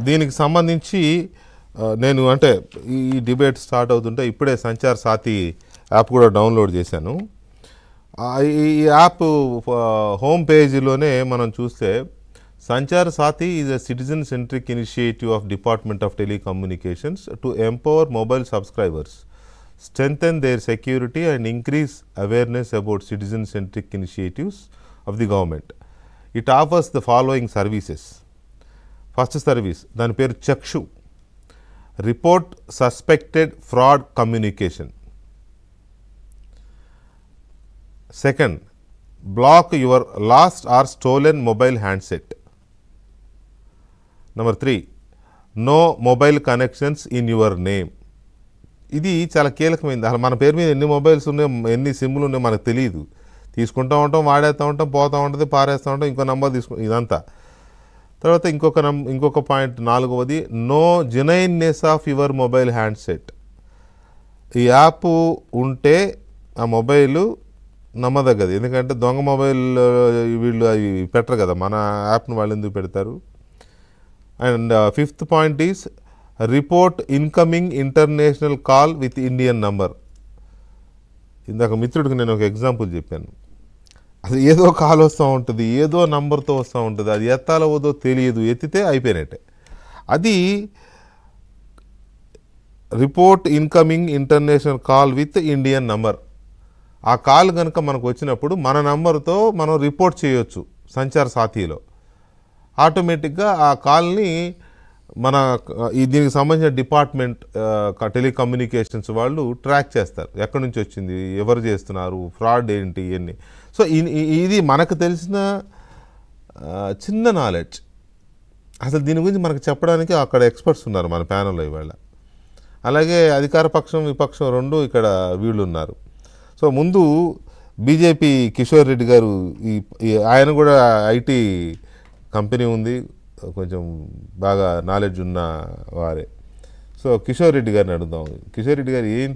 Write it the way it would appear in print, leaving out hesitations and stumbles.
దీనికి సంబంధించి నేను అంటే ఈ డిబేట్ స్టార్ట్ అవుతుంటే ఇప్పుడే సంచార్ సాథి యాప్ కూడా డౌన్లోడ్ చేశాను. ఈ యాప్ హోమ్ పేజీలోనే మనం చూస్తే Sanchar సాథి is a citizen centric initiative of department of telecommunications to empower mobile subscribers, strengthen their security and increase awareness about citizen-centric initiatives of the government. It offers the following services. First service, దాని పేరు Chakshu, report suspected fraud communication. Second, block your lost or stolen mobile handset. Number 3, no mobile connections in your name. ఇది చాలా కీలకమైంది. అసలు మన పేరు మీద ఎన్ని mobiles ఉన్నాయో, ఎన్ని సిమ్లు ఉన్నాయో మనకు తెలియదు. తీసుకుంటూ ఉంటాం, వాడేస్తూ ఉంటాం, పోతూ ఉంటుంది, పారేస్తూ ఉంటాం, ఇంకో నెంబర్ ఇదంతా. తర్వాత ఇంకొక పాయింట్ 4వది, know genuineness of your mobile handset. ఈ యాప్ ఉంటే ఆ మొబైలు నమ్మదగ్గది. ఎందుకంటే దొంగ మొబైల్ వీళ్ళు అవి పెట్టరు కదా, మన యాప్ని వాళ్ళు ఎందుకు పెడతారు. And 5th point is report incoming international call with Indian number. ఇందాక మిత్రుడికి నేను ఒక ఎగ్జాంపుల్ చెప్పాను. అది ఏదో కాల్ వస్తూ ఉంటుంది, ఏదో నంబర్తో వస్తూ ఉంటుంది, అది ఎత్తాలో వద్దో తెలియదు, ఎత్తితే అయిపోయినట్టే. అది report incoming international call with Indian number. ఆ కాల్ కనుక మనకు వచ్చినప్పుడు మన నంబర్తో మనం రిపోర్ట్ చేయొచ్చు సంచార్ సాథీలో. ఆటోమేటిక్గా ఆ కాల్ని మన దీనికి సంబంధించిన డిపార్ట్మెంట్ టెలికమ్యూనికేషన్స్ వాళ్ళు ట్రాక్ చేస్తారు, ఎక్కడి నుంచి వచ్చింది, ఎవరు చేస్తున్నారు, ఫ్రాడ్ ఏంటి, ఇవన్నీ. సో ఇది మనకు తెలిసిన చిన్న నాలెడ్జ్. అసలు దీని గురించి మనకు చెప్పడానికి అక్కడ ఎక్స్పర్ట్స్ ఉన్నారు మన ప్యానల్లో ఇవాళ. అలాగే అధికార పక్షం విపక్షం రెండు ఇక్కడ వీళ్ళు ఉన్నారు. సో ముందు బీజేపీ కిషోర్ రెడ్డి గారు, ఆయన కూడా ఐటీ కంపెనీ ఉంది, కొంచెం బాగా నాలెడ్జ్ ఉన్న వారే. సో కిషోర్ రెడ్డి గారిని అడుగుదాం. కిషోర్ రెడ్డి గారు ఏంటి